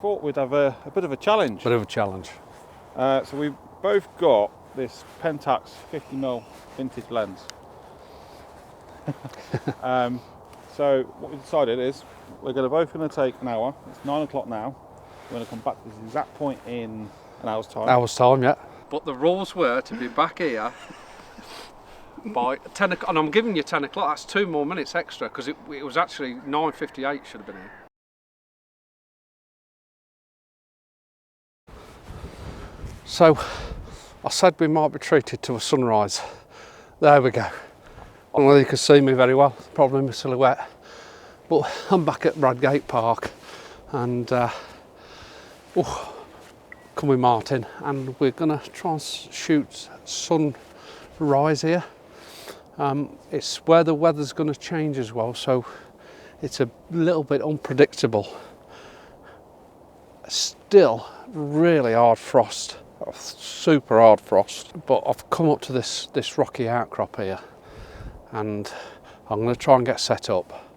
Thought we'd have a bit of a challenge. So we've both got this Pentax 50mm vintage lens. So what we decided is we're both going to take an hour. It's 9 o'clock now. We're going to come back to this exact point in an hour's time. Yeah. But the rules were to be back here by 10 o'clock, and I'm giving you 10 o'clock. That's 2 more minutes extra because it was actually 9:58 should have been here. So I said we might be treated to a sunrise. There we go. I don't know if you can see me very well, probably my silhouette, but I'm back at Bradgate Park and come with Martin, and we're gonna try and shoot sunrise here. It's where the weather's gonna change as well, so it's a little bit unpredictable. Still really hard frost. Super hard frost, but I've come up to this rocky outcrop here and I'm going to try and get set up.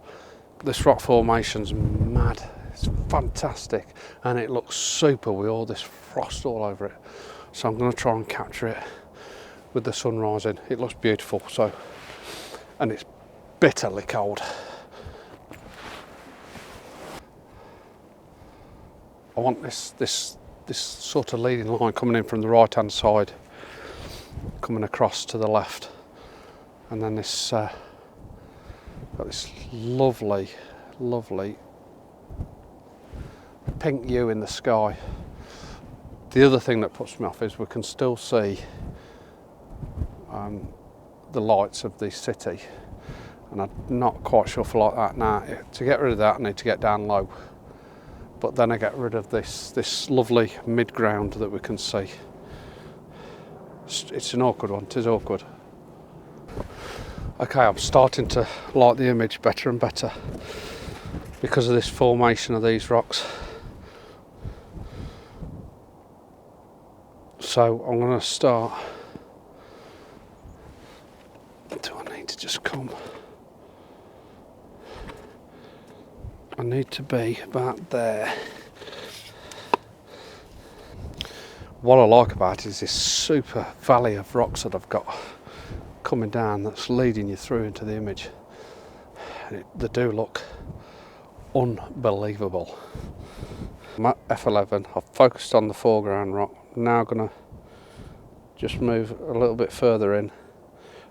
This rock formation's mad, it's fantastic, and it looks super with all this frost all over it, so I'm going to try and capture it with the sun rising. It looks beautiful, so, and it's bitterly cold. I want this sort of leading line coming in from the right hand side, coming across to the left, and then this got this lovely pink hue in the sky. The other thing that puts me off is we can still see the lights of the city, and I'm not quite sure if I like that now. To get rid of that I need to get down low, but then I get rid of this lovely mid-ground that we can see. It's an awkward one, it is awkward. Okay, I'm starting to like the image better and better because of this formation of these rocks. So I'm going to start. Do I need to just come? I need to be about there. What I like about it is this super valley of rocks that I've got coming down that's leading you through into the image. They do look unbelievable. I'm at f11, I've focused on the foreground rock. I'm now going to just move a little bit further in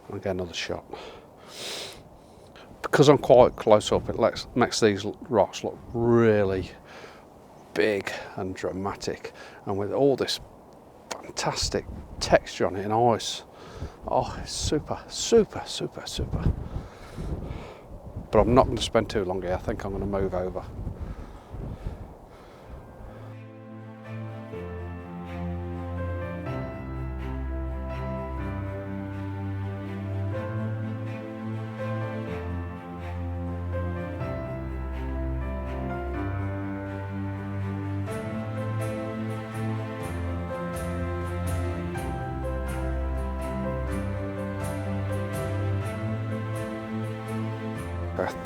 and get another shot. Because I'm quite close up, it makes these rocks look really big and dramatic, and with all this fantastic texture on it in ice. Oh, it's super. But I'm not going to spend too long here. I think I'm going to move over.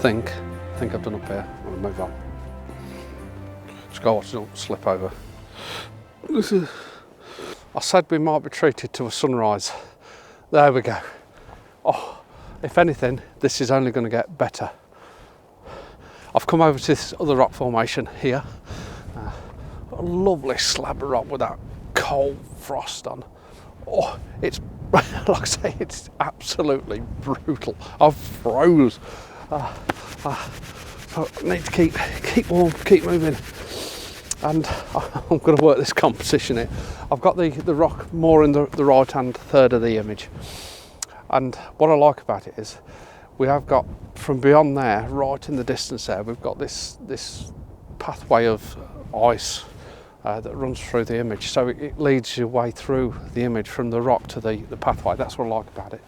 I think I've done up here. I'm going to move on. Just go watch it not slip over. I said we might be treated to a sunrise. There we go. Oh, if anything, this is only going to get better. I've come over to this other rock formation here. A lovely slab of rock with that cold frost on. Oh, it's, like I say, it's absolutely brutal. I've froze. So I need to keep warm, keep moving, and I'm going to work this composition here. I've got the rock more in the right hand third of the image, and what I like about it is we have got from beyond there, right in the distance there, we've got this pathway of ice that runs through the image, so it leads your way through the image from the rock to the pathway. That's what I like about it.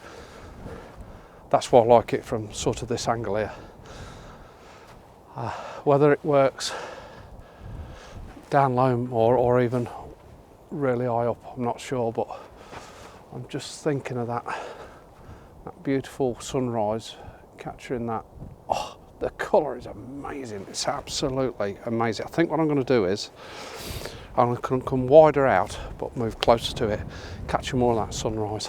That's why I like it from sort of this angle here. Whether it works down low or even really high up, I'm not sure, but I'm just thinking of that beautiful sunrise, capturing that the colour is amazing. It's absolutely amazing. I think what I'm going to do is I'm going to come wider out but move closer to it, catching more of that sunrise.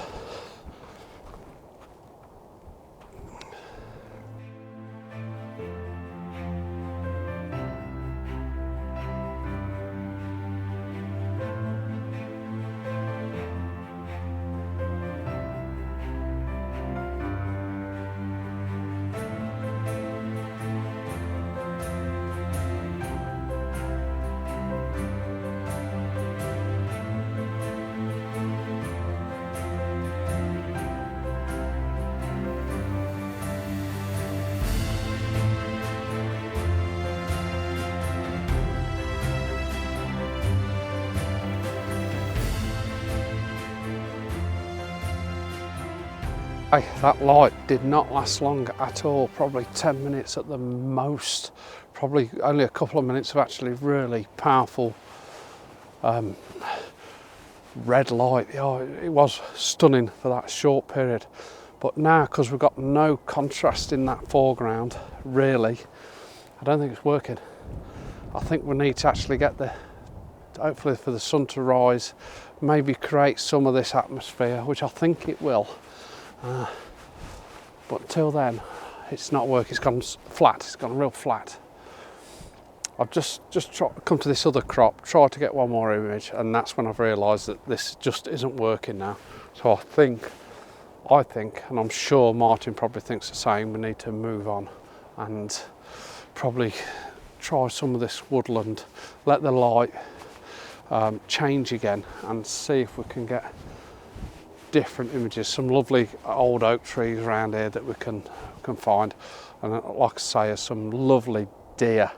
Hey, that light did not last long at all, probably 10 minutes at the most. Probably only a couple of minutes of actually really powerful red light. Yeah, it was stunning for that short period. But now, because we've got no contrast in that foreground, really, I don't think it's working. I think we need to actually get hopefully for the sun to rise, maybe create some of this atmosphere, which I think it will. But until then, it's not working. It's gone flat. It's gone real flat. I've just come to this other crop, tried to get one more image, and that's when I've realised that this just isn't working now. So I think, and I'm sure Martin probably thinks the same, we need to move on and probably try some of this woodland, let the light change again, and see if we can get different images. Some lovely old oak trees around here that we can find, and like I say, some lovely deer.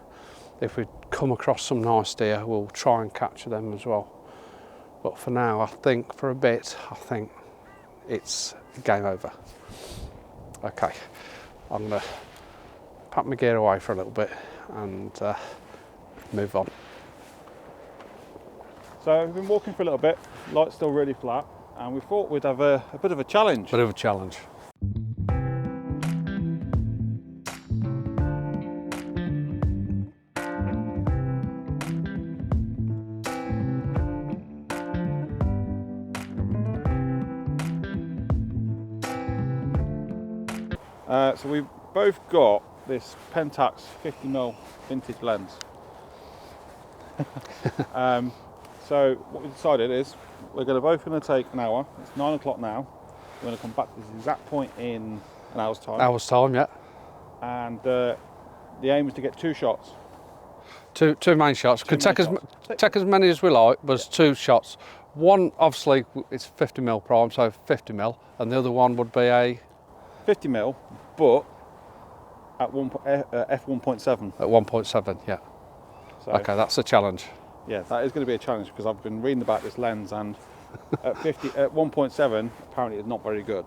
If we come across some nice deer, we'll try and capture them as well. But for now, I think for a bit, I think it's game over. Okay, I'm gonna pack my gear away for a little bit and move on. So we've been walking for a little bit, light's still really flat, and we thought we'd have a bit of a challenge. Bit of a challenge. So we've both got this Pentax 50mm vintage lens. So what we decided is we're both going to take an hour. It's 9 o'clock now. We're going to come back to this exact point in an hour's time. Hour's time, yeah. And the aim is to get 2 shots. Two main shots. Could take as many as we like, but it's 2 shots. One, obviously, it's 50mm prime, so 50mm, and the other one would be a 50mm, but at f1.7. At 1.7, yeah. So, okay, that's a challenge. Yeah, that is going to be a challenge because I've been reading about this lens, and at 1.7 apparently it's not very good,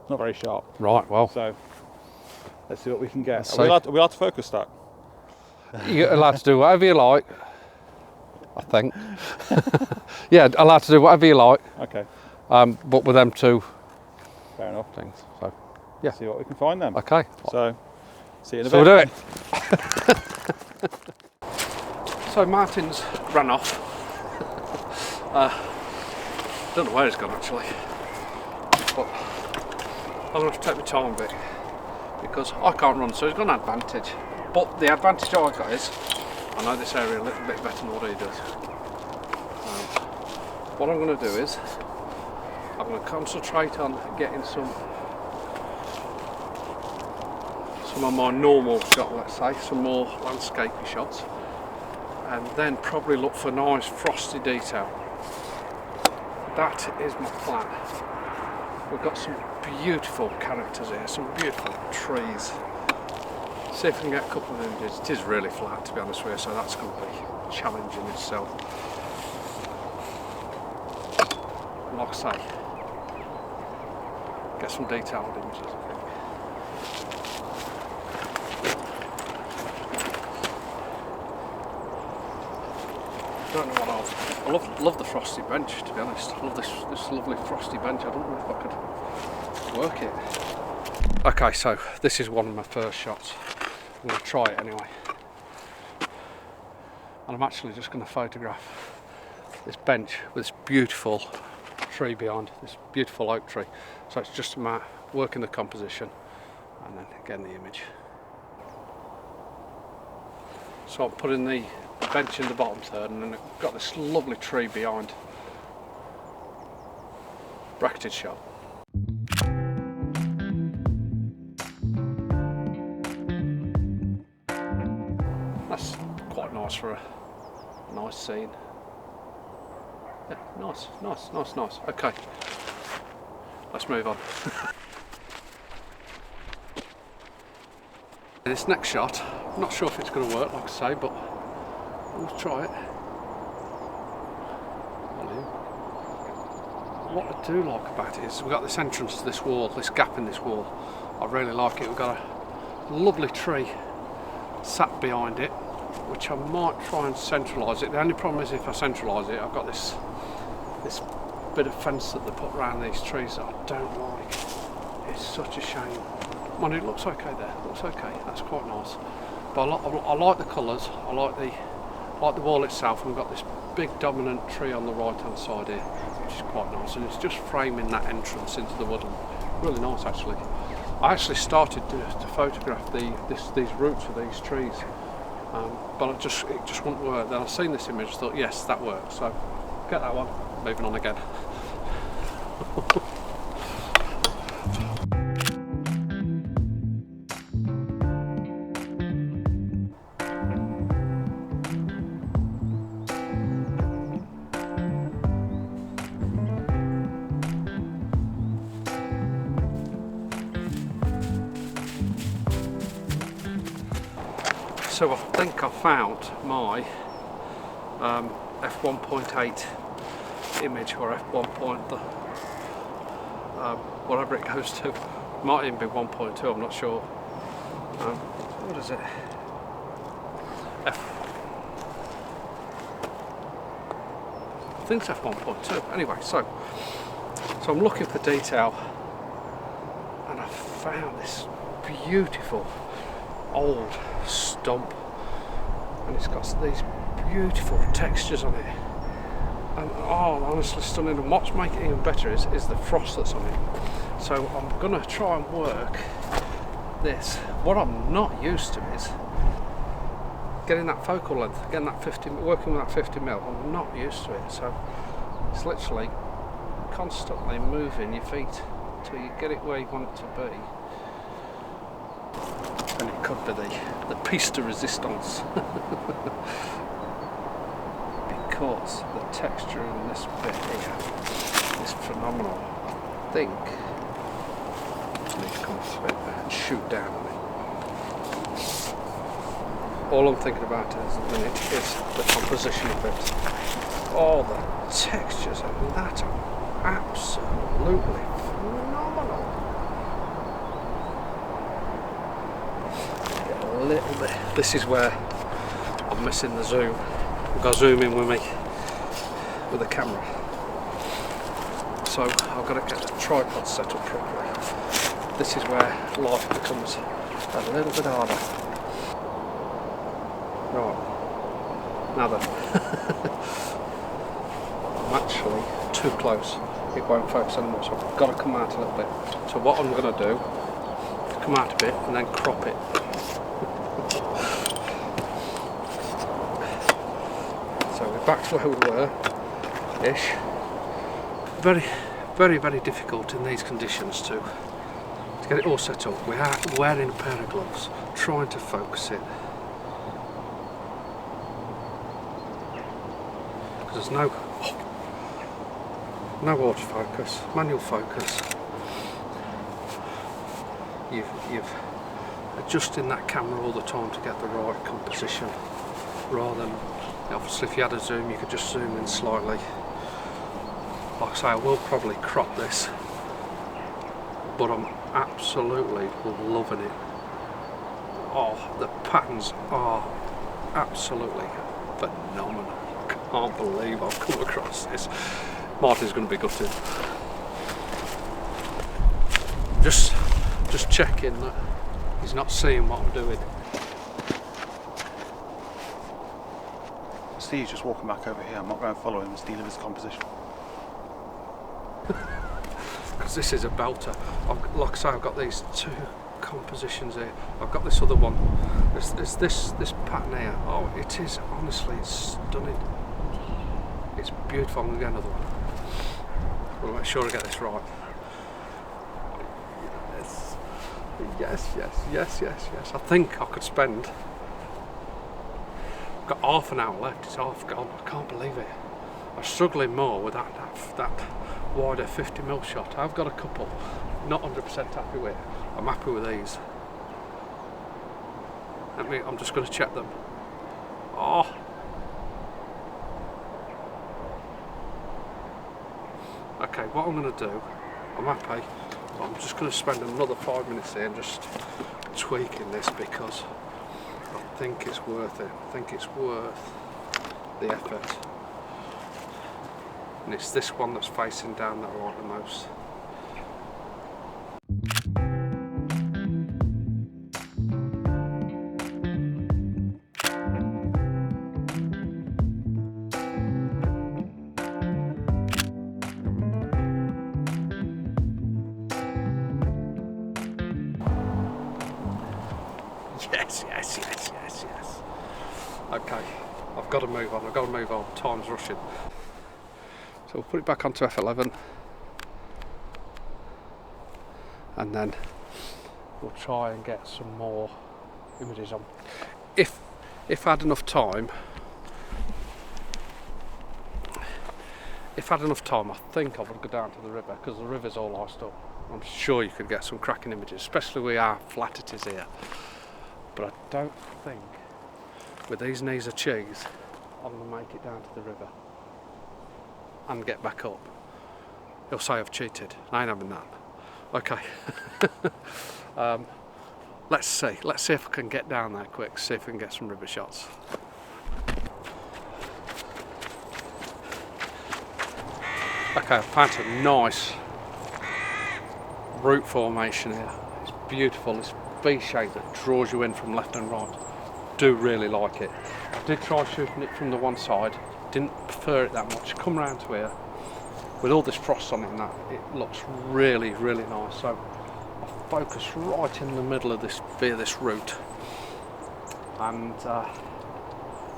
not very sharp. Right, well. So let's see what we can get. Are we allowed to focus stack? You're allowed to do whatever you like, I think. Yeah, allowed to do whatever you like. Okay. But with them 2 fair enough things. So yeah. See what we can find then. Okay. So see you in a bit. So we'll do it. So Martin's ran off. Don't know where he's gone actually, but I'm going to have to take my time a bit because I can't run, so he's got an advantage. But the advantage I've got is I know this area a little bit better than what he does. What I'm going to do is I'm going to concentrate on getting some of my normal shot, let's say, some more landscapey shots, and then probably look for nice frosty detail. That is my plan. We've got some beautiful characters here, some beautiful trees. See if we can get a couple of images. It is really flat, to be honest with you, so that's going to be challenging itself. Like I say, get some detailed images, I think. I don't know what I love the frosty bench, to be honest. I love this lovely frosty bench. I don't know if I could work it. Okay, so this is one of my first shots. I'm going to try it anyway. And I'm actually just going to photograph this bench with this beautiful tree behind, this beautiful oak tree. So it's just a matter of working the composition and then getting the image. So I'm putting the bench in the bottom third, and then I've got this lovely tree behind. Bracketed shot. That's quite nice for a nice scene. Yeah, nice. Okay, let's move on. This next shot, I'm not sure if it's going to work, like I say, but we'll try it. What I do like about it is we've got this entrance to this wall, this gap in this wall. I really like it. We've got a lovely tree sat behind it, which I might try and centralise it. The only problem is if I centralise it, I've got this bit of fence that they put around these trees that I don't like. It's such a shame. Mind it looks okay there. It looks okay. That's quite nice. But I like the colours. I like the wall itself. And we've got this big dominant tree on the right hand side here, which is quite nice. And it's just framing that entrance into the woodland. Really nice, actually. I actually started to photograph these roots of these trees, but it just wouldn't work. Then I seen this image, thought yes, that works. So get that one. Moving on again. So I think I found my f1.8 image, or f1. Whatever it goes to. Might even be 1.2, I'm not sure. What is it? I think it's f1.2. Anyway, so I'm looking for detail, and I found this beautiful old stump, and it's got these beautiful textures on it, and honestly stunning. And what's making it even better is the frost that's on it. So I'm gonna try and work this. What I'm not used to is getting that focal length, getting that 50, working with that 50mm. I'm not used to it, so it's literally constantly moving your feet till you get it where you want it to be. And it could be the piece de resistance. Because the texture in this bit here is phenomenal. I think I need to come off a bit and shoot down on it. All I'm thinking about at the minute is the composition of it. Oh, the textures of that are absolutely phenomenal. A little bit. This is where I'm missing the zoom. I've got to zoom in with me with the camera. So I've got to get the tripod set up properly. This is where life becomes a little bit harder. Right, now then. I'm actually too close. It won't focus anymore, so I've got to come out a little bit. So what I'm going to do is come out a bit and then crop it. So we're back to where we were, ish. Very, very, very difficult in these conditions to get it all set up. We are wearing a pair of gloves, trying to focus it. Because there's no autofocus, manual focus. You've adjusting that camera all the time to get the right composition, rather than, obviously if you had a zoom you could just zoom in slightly. Like I say, I will probably crop this, but I'm absolutely loving it. Oh, the patterns are absolutely phenomenal. I can't believe I've come across this. Martin's going to be gutted. Just checking that he's not seeing what I'm doing. Steve's just walking back over here. I'm not going to follow him and steal his composition. Because this is a belter. Like I say, I've got these two compositions here. I've got this other one. There's this pattern here. Oh, it is, honestly, it's stunning. It's beautiful. I'm going to get another one. We'll make sure I get this right. Yes. I think I could spend. I've got half an hour left. It's half gone. I can't believe it. I'm struggling more with that wider 50mm shot. I've got a couple. Not 100% happy with. I'm happy with these. I'm just going to check them. Oh. Okay, what I'm going to do, I'm happy. I'm just going to spend another 5 minutes here and just tweaking this because I think it's worth it. I think it's worth the effort. And it's this one that's facing down that I like the most. Yes. Okay, I've got to move on, time's rushing. So we'll put it back onto f11 and then we'll try and get some more images on. If I had enough time, I think I would go down to the river because the river's all iced up. I'm sure you could get some cracking images, especially with our flat it is here. But I don't think, with these knees of cheese, I'm going to make it down to the river and get back up. He'll say I've cheated. I ain't having that. Okay. Let's see if I can get down there quick, see if we can get some river shots. Okay, I found a nice root formation here. It's beautiful. It's V-shape that draws you in from left and right. Do really like it. I did try shooting it from the one side, didn't prefer it that much. Come round to here with all this frost on it and that, it looks really nice. So I focus right in the middle of this root, and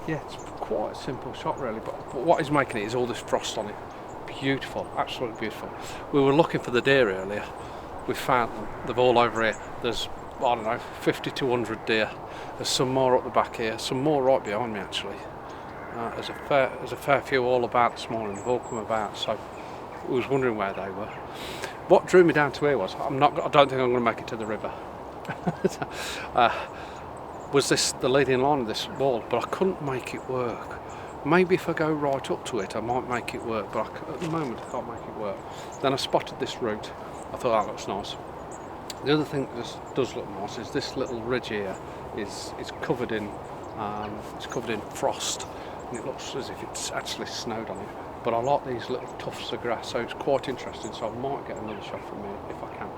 yeah, it's quite a simple shot really, but what is making it is all this frost on it. Beautiful, absolutely beautiful. We were looking for the deer earlier. We found them. They're all over here. There's, I don't know, 50 to 100 deer. There's some more up the back here, some more right behind me actually. There's a fair few all about this morning. They've all come about, so I was wondering where they were. What drew me down to here was, I don't think I'm going to make it to the river. Was this the leading line of this wall, but I couldn't make it work. Maybe if I go right up to it, I might make it work, but at the moment I can't make it work. Then I spotted this route. I thought that looks nice. The other thing that does look nice is this little ridge here is covered in frost, and it looks as if it's actually snowed on it. But I like these little tufts of grass, so it's quite interesting. So I might get another shot from here if I can.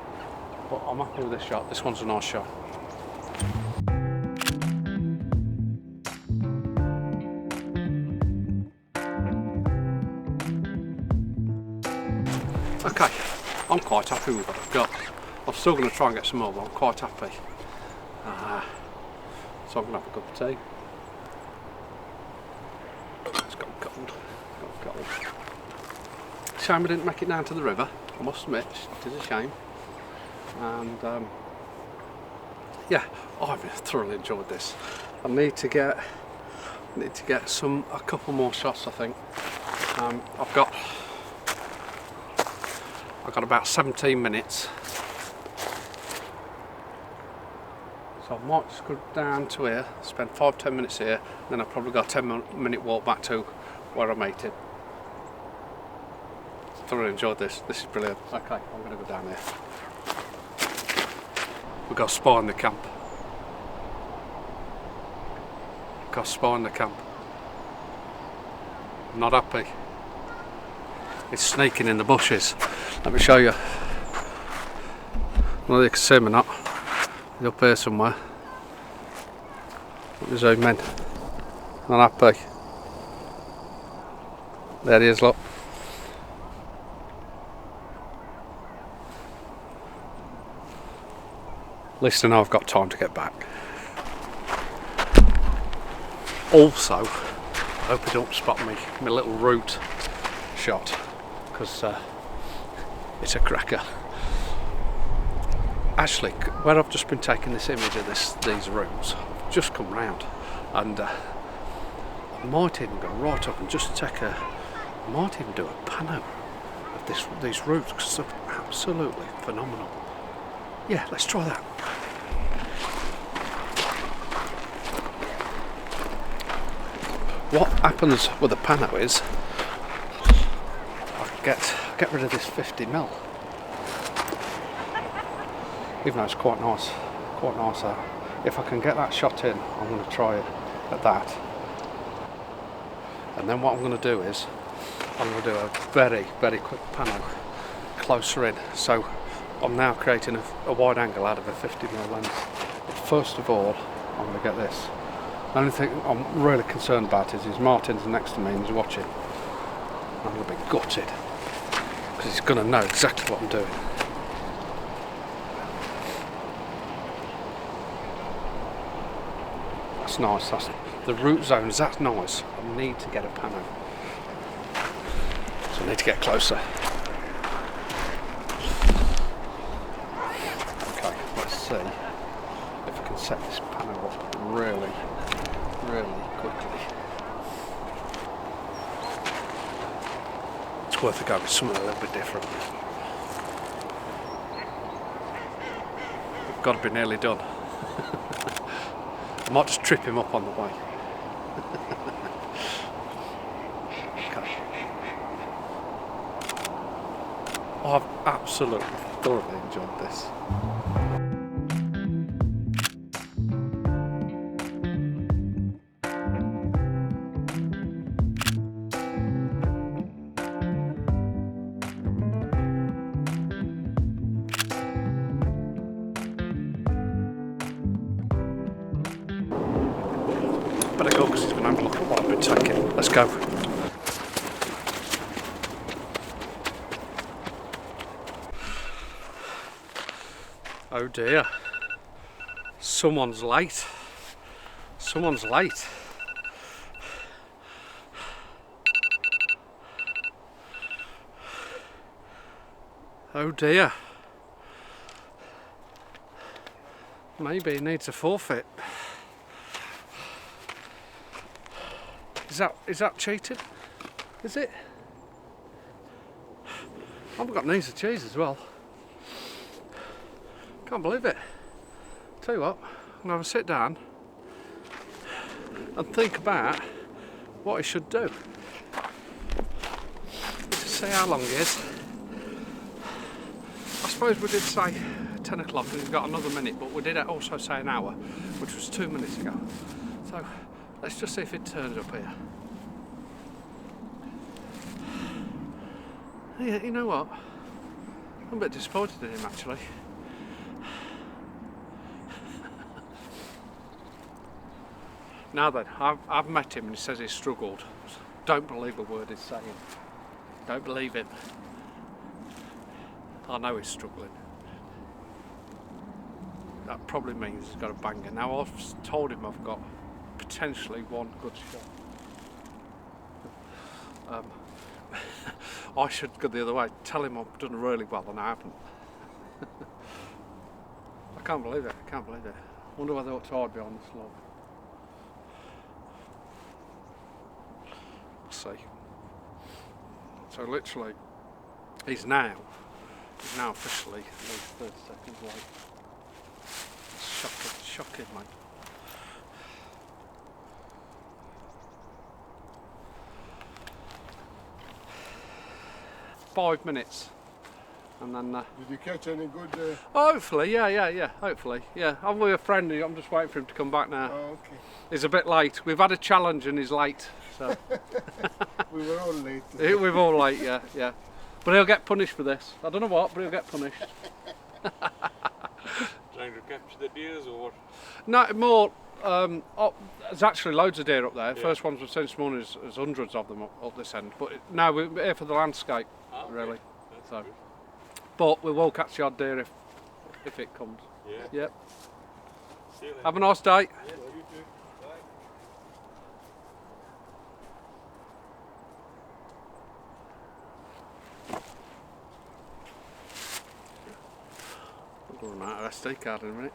But I'm happy with this shot. This one's a nice shot. Okay, I'm quite happy with what I've got. I'm still going to try and get some more, but I'm quite happy. So I'm going to have a cup of tea. It's got cold. Shame I didn't make it down to the river, I must admit, it is a shame. And yeah, I've thoroughly enjoyed this. I need to get a couple more shots, I think. I've got about 17 minutes, so I might just go down to here, spend 5-10 minutes here, then I've probably got a 10-minute walk back to where I made it. Thoroughly enjoyed this. This is brilliant. Okay, I'm going to go down here. We've got a spy in the camp. I'm not happy. It's sneaking in the bushes. Let me show you. Whether you can see him or not. He's up here somewhere. Let me zoom in. Not happy. There he is, look. At least I know I've got time to get back. Also, I hope he don't spot me, my little route shot, because it's a cracker. Actually, where I've just been taking this image of these routes, I've just come round, and I might even go right up and just take I might even do a pano of these routes, because they're absolutely phenomenal. Yeah, let's try that. What happens with a pano is I get rid of this 50mm. Even though it's quite nice. If I can get that shot in, I'm going to try it at that. And then what I'm going to do is I'm going to do a very, very quick pano closer in. So I'm now creating a wide angle out of a 50mm lens. But first of all, I'm going to get this. The only thing I'm really concerned about is Martin's next to me and he's watching. I'm going to be gutted because he's going to know exactly what I'm doing. That's nice. That's the root zones. That's nice. I need to get a pano, so I need to get closer. Okay, let's see if I can set this pano up really quickly. It's worth a go with something a little bit different. We've got to be nearly done. I might just trip him up on the way. Okay. I've absolutely thoroughly enjoyed this. Better go because he's going to have a look at what I've been taking. Let's go. Oh dear. Someone's late. Someone's late. Oh dear. Maybe he needs a forfeit. Is that cheating? Is it? I've got knees of cheese as well. Can't believe it. Tell you what, I'm gonna have a sit down and think about what he should do. To see how long he is. I suppose we did say 10 o'clock and he's got another minute, but we did also say an hour, which was 2 minutes ago. So let's just see if it turns up here. Yeah, you know what? I'm a bit disappointed in him actually. Now then, I've met him and he says he's struggled. Don't believe a word he's saying. Don't believe him. I know he's struggling. That probably means he's got a banger. Now I've told him I've got potentially one good shot. I should go the other way, tell him I've done really well and I haven't. I can't believe it, I can't believe it. I wonder whether I ought to hide behind this log. We'll see. So literally, he's now officially 30 seconds late. It's shocking mate. .5 minutes, and then. Did you catch any good? Hopefully, yeah. Hopefully, yeah. I'm with a friend. I'm just waiting for him to come back now. Oh, okay. He's a bit late. We've had a challenge, and he's late. So. We were all late. We're all late, yeah. But he'll get punished for this. I don't know what, but he'll get punished. Trying to capture the deers or what? No, more. There's actually loads of deer up there. First ones we've seen this morning is hundreds of them up this end. But now we're here for the landscape, really. So, but we will catch the odd deer if it comes. Yeah. Yep. See you later. Have a nice day. Yeah, you too. I'll run out of SD card in a minute.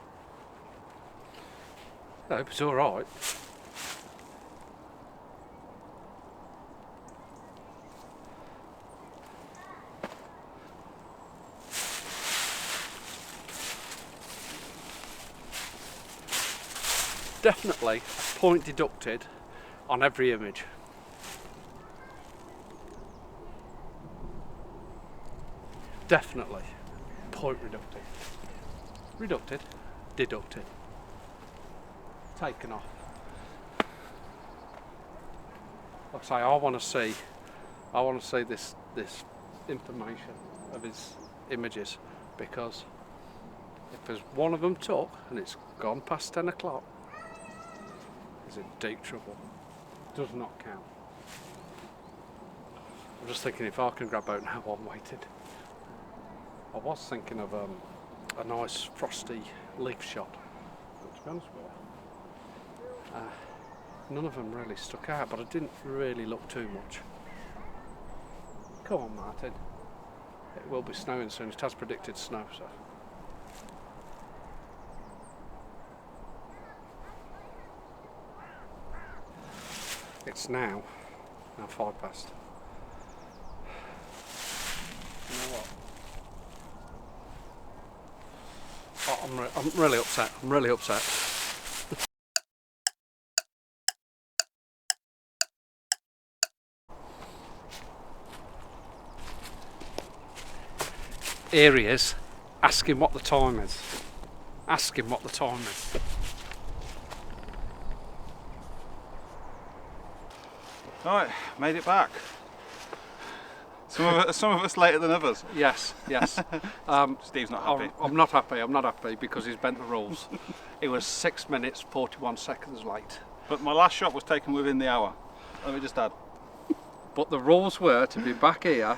I hope it's alright. Definitely a point deducted on every image. Definitely point reducted. Reducted, deducted. Taken off. Like I say, I want to see this information of his images, because if there's one of them took and it's gone past 10 o'clock, he's in deep trouble. Does not count. I'm just thinking if I can grab out now while I'm waiting. I was thinking of a nice frosty leaf shot, but to be honest with you, none of them really stuck out, but I didn't really look too much. Come on, Martin. It will be snowing soon. It has predicted snow, so. It's now 5 past. You know what? Oh, I'm really upset. I'm really upset. Here he is. Ask him what the time is. Ask him what the time is. Right, made it back. Some of us later than others. Yes, yes. Steve's not happy. I'm not happy. I'm not happy because he's bent the rules. It was 6 minutes 41 seconds late. But my last shot was taken within the hour. Let me just add. But the rules were to be back here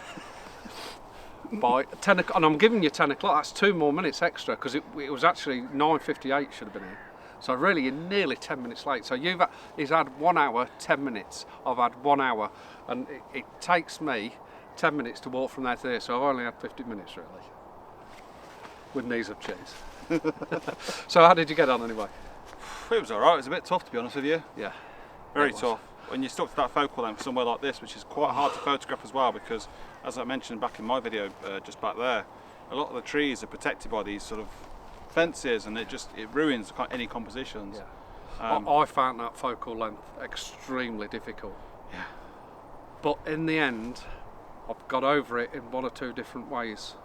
by 10 o'clock, and I'm giving you 10 o'clock. That's 2 more minutes extra because it was actually 9:58 should have been here. So really, you're nearly 10 minutes late. So he's had 1 hour, 10 minutes. I've had 1 hour, and it takes me 10 minutes to walk from there to there. So I've only had 50 minutes really, with knees of cheese. So how did you get on anyway? It was alright. It was a bit tough, to be honest with you. Yeah, Very tough. When you're stuck to that focal length somewhere like this, which is quite hard to photograph as well, because as I mentioned back in my video just back there, a lot of the trees are protected by these sort of fences, and it ruins any compositions. Yeah. I found that focal length extremely difficult. Yeah. But in the end, I've got over it in 1 or 2 different ways.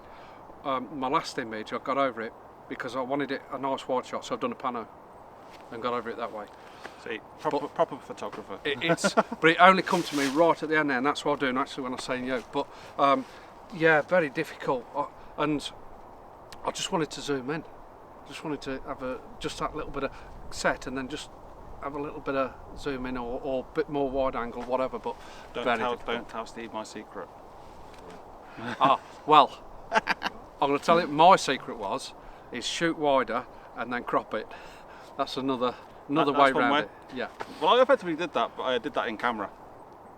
My last image, I got over it because I wanted it a nice wide shot, so I've done a pano and got over it that way. See, proper photographer. But it only come to me right at the end there, and that's what I'm doing actually when I'm saying you. But yeah, very difficult. And I just wanted to zoom in. Just wanted to have just that little bit of set, and then just have a little bit of zoom in or a bit more wide angle, whatever. But don't tell Steve my secret. Well, I'm going to tell you my secret is shoot wider and then crop it. That's another way around it. Yeah. Well, I effectively did that, but I did that in camera.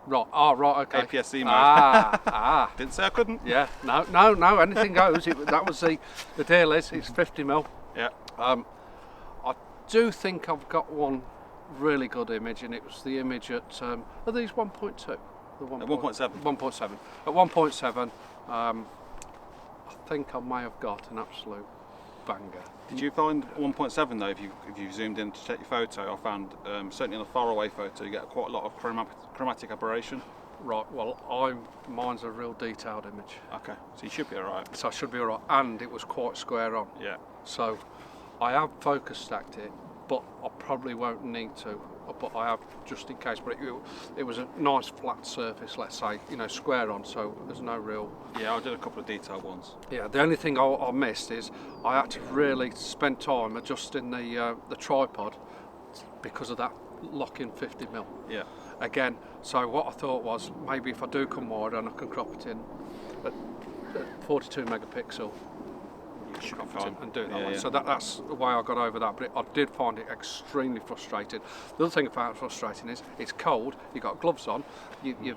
Right. Oh, right. Okay. APS-C mode. Didn't say I couldn't. Yeah. No. Anything goes. That was the deal. It's 50mm. Yeah. I do think I've got one really good image, and it was the image at are these 1.2? The 1.7. 1.7. At 1.7, I think I may have got an absolute banger. Did you find 1.7 though? If you zoomed in to take your photo, I found certainly on a far away photo you get quite a lot of chromatic aberration. Right. Well, mine's a real detailed image. Okay. So you should be alright. So I should be alright, and it was quite square on. Yeah. So I have focus stacked it, but I probably won't need to. But I have just in case. But it was a nice flat surface, let's say, square on. So there's no real. Yeah, I did a couple of detailed ones. Yeah. The only thing I missed is I had to really spend time adjusting the tripod because of that lock-in 50mm. Yeah. Again, so what I thought was maybe if I do come wide and I can crop it in at 42 megapixel, Should be crop it fine. in and do it that Yeah, way. yeah. So that's the way I got over that, but I did find it extremely frustrating. The other thing I found frustrating is it's cold, you've got gloves on, you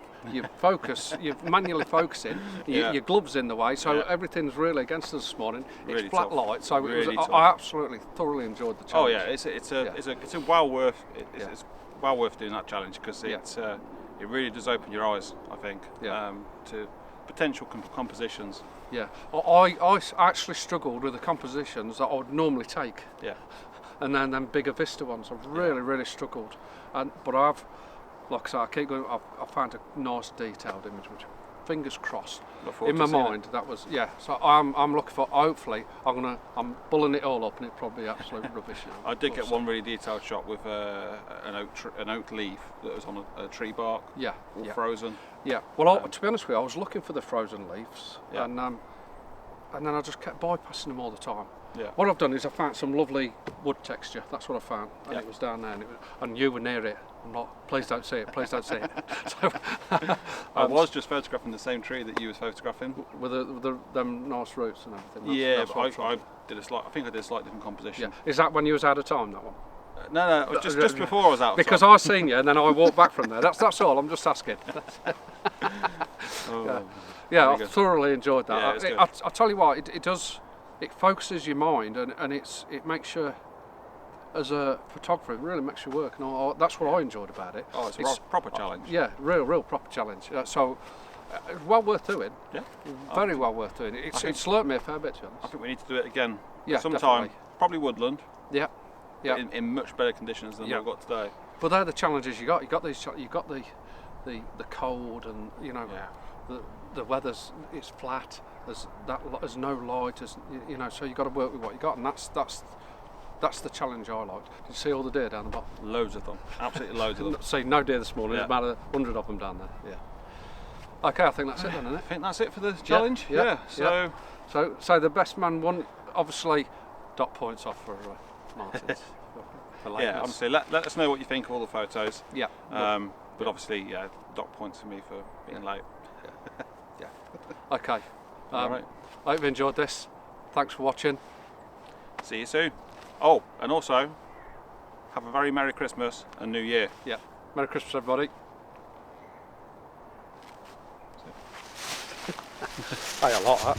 focus, you're manually focusing, Yeah. your gloves in the way, so Yeah. everything's really against us this morning. Really It's flat tough. light, so Really it was, tough. I absolutely thoroughly enjoyed the Oh challenge. yeah, it's a Yeah. it's well worth doing that challenge because Yeah. it really does open your eyes, I think, Yeah. to potential compositions. Yeah, I actually struggled with the compositions that I would normally take, Yeah. and then them bigger Vista ones. I've really struggled, but I've, like I say, I keep going. I've found a nice detailed image, which fingers crossed. Look forward In to my seeing it. mind, that was So I'm looking for. Hopefully, I'm bulling it all up, and it probably absolute rubbish. I did get one really detailed shot with an oak leaf that was on a tree bark, Yeah, all yeah. frozen. Yeah, well, to be honest with you, I was looking for the frozen leaves, Yeah. and then I just kept bypassing them all the time. Yeah. What I've done is I found some lovely wood texture. That's what I found, and Yeah. it was down there, and you were near it. I'm not. Please don't see it. Please don't see it. So, I was just photographing the same tree that you was photographing. with them nice roots and everything. Yeah, what but I did a slight. I think I did a slightly different composition. Yeah, is that when you was out of time? That one? No, it was just before I was out. of Because time. I seen you, and then I walked back from there. That's all. I'm just asking. Oh, Yeah, very I good. thoroughly enjoyed that. Yeah, it's good. I tell you what, it does. It focuses your mind, and it makes you, as a photographer, it really makes you work. And that's what I enjoyed about it. Oh, it's a proper challenge. Yeah, real proper challenge. So, it's well worth doing. Yeah. Very well worth doing. It's learnt me a fair bit, to be I honest. think we need to do it again. Yeah, sometime. definitely. Probably Woodland. Yeah, yeah. In much better conditions than Yeah. we've got today. But they're the challenges you got. You got these. You got the cold, and Yeah. the weather's it's flat. There's no light. So you got to work with what you got, and that's the challenge I liked. Did you see all the deer down the bottom? Loads of them. Absolutely loads of them. See, no deer this morning. Yeah. There's about 100 of them down there. Yeah. Okay, I think that's it then, isn't I it? think that's it for the challenge. yeah, So So the best man won. Obviously, dot points off for Martins. for yeah, lateness. honestly, let us know what you think of all the photos. Yeah. But obviously, yeah, dot points for me for being late. Yeah. Okay. All right. I hope you enjoyed this. Thanks for watching. See you soon. Oh, and also, have a very Merry Christmas and New Year. Yeah. Merry Christmas, everybody. Hey, I like that.